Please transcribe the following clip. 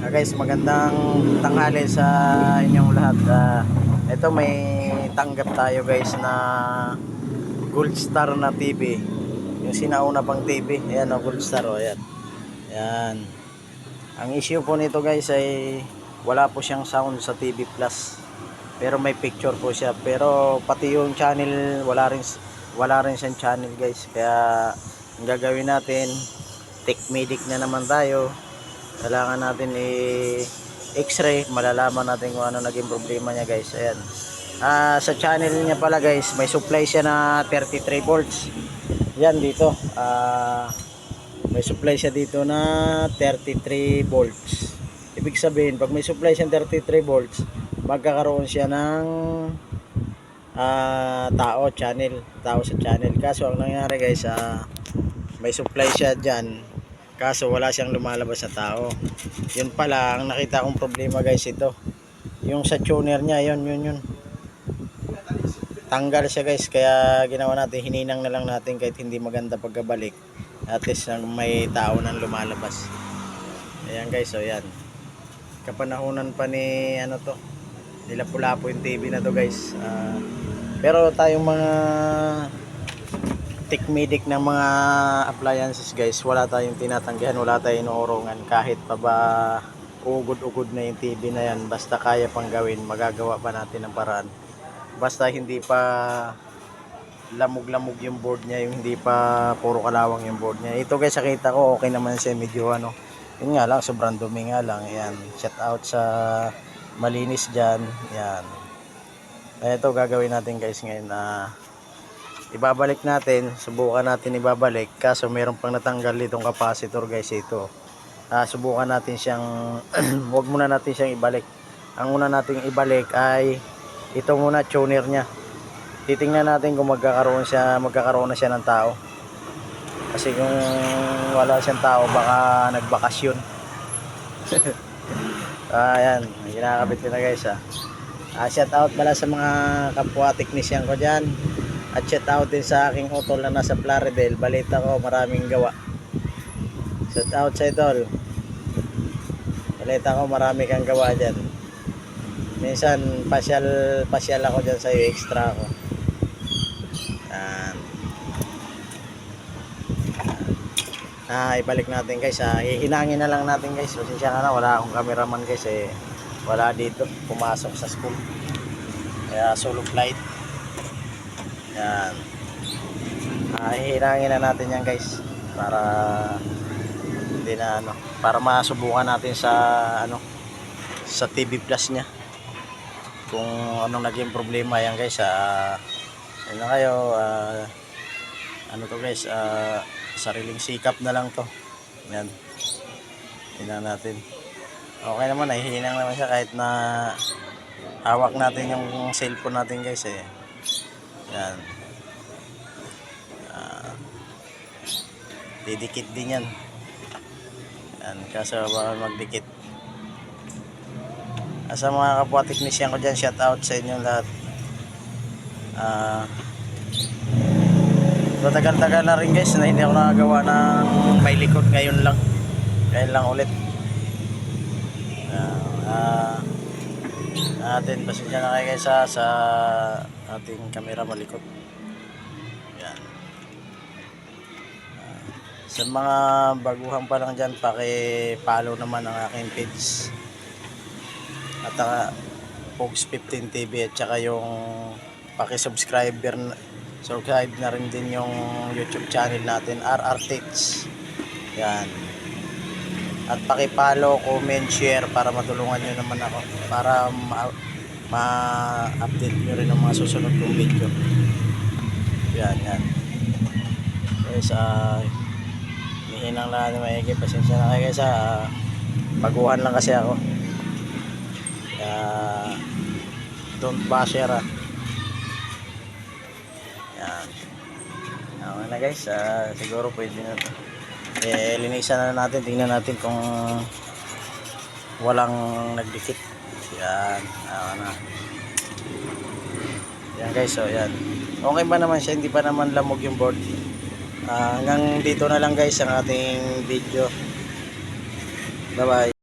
Guys, magandang tanghali sa inyong lahat. Ito may tanggap tayo guys na Gold Star na TV. Yung sinauna pang TV. Ayan o, Gold Star o. Ayan. Ayan. Ang issue po nito guys ay wala po siyang sound sa TV Plus. Pero may picture po siya. Pero pati yung channel wala rin siyang channel guys. Kaya ang gagawin natin, Techmedic na naman tayo. Kailangan natin i-x-ray, malalaman natin kung ano naging problema niya guys. Ayan. Sa channel niya pala guys, may supply siya na 33 volts. Yan dito. May supply siya dito na 33 volts. Ibig sabihin, pag may supply siya 33 volts, magkakaroon siya ng tao sa channel. Kaso ang nangyari guys, may supply siya dyan. Kaso wala siyang lumalabas na tao. Yun pala ang nakita kong problema guys, ito. Yung sa tuner niya, yun. Tanggal siya guys, kaya ginawa natin, hininang na lang natin kahit hindi maganda pagkabalik. At least may tao nang lumalabas. Ayan guys, so yan. Kapanahunan pa ni nila pula po yung TV na to guys. Pero tayong mga Techmedic ng mga appliances guys, wala tayong tinatanggihan, wala tayong inuurungan kahit pa ba ugod-ugod na yung TV na yan. Basta kaya pang gawin, magagawa pa natin ng paraan. Basta hindi pa lamog-lamog yung board niya, yung hindi pa puro kalawang yung board niya. Ito guys, nakita ko okay naman siya, medyo yun nga lang, sobrang dumi nga lang. Yan, shout out sa malinis dyan. Yan. Ito gagawin natin guys ngayon na ibabalik natin, subukan natin ibabalik. Kaso meron pang natanggal ditong capacitor guys, ito. Subukan natin siyang wag muna natin siyang ibalik. Ang una nating ibalik ay ito muna, tuner niya. Titingnan natin kung magkakaroon na siya ng tao. Kasi kung wala siyang tao, baka nagbakasyon. Ayan, kinakabit ko na guys. Shout out pala sa mga kapwa technician ko dyan. At shout out din sa aking utol na nasa Plaridel. Balita ko maraming gawa. Shout out sa idol. Balita ko marami kang gawa dyan. Minsan pasyal ako dyan sa iyo, extra ako. Ibalik natin guys. Hihinangin na lang natin guys. Pasensya ka na, wala akong cameraman guys. Wala dito, pumasok sa school. Kaya solo flight. Yan. Hihinangin na natin yan guys para hindi na para masubukan natin sa sa TV Plus niya kung anong naging problema yan guys. Ano kayo, to guys, sariling sikap na lang to. Yan. Hinang natin. Okay naman, nahihinang naman siya kahit na hawak natin yung cellphone natin guys. Yan. Didikit din yan. Yan. Kaso baka magdikit. Sa mga kapwa technician ko dyan, shout out sa inyong lahat. Tagal-tagal na rin guys na hindi ako nakagawa ng may likod. Ngayon lang ulit. Natin pasensya na kayo guys sa ating camera malikot. Yan. Sa mga baguhan pa lang dyan, paki-follow naman ang aking page at Pogs 15 TV, at saka yung paki-subscribe na rin din yung YouTube channel natin, RR Tips. Yan. At paki-follow, comment, share para matulungan nyo naman ako, para ma-update nyo rin ang mga susunod kong video. Yan. Guys, hihinang lang natin maigi. Pasensya na kayo guys, baguhan lang kasi ako. Don't basher. Yan. Okay na guys, siguro pwede na ito. Linisan na natin, tingnan natin kung walang nagdikit. Yan, yan guys, so yan. Okay ba naman siya, hindi pa naman lamog yung board. Hanggang dito na lang guys ang ating video. Bye bye.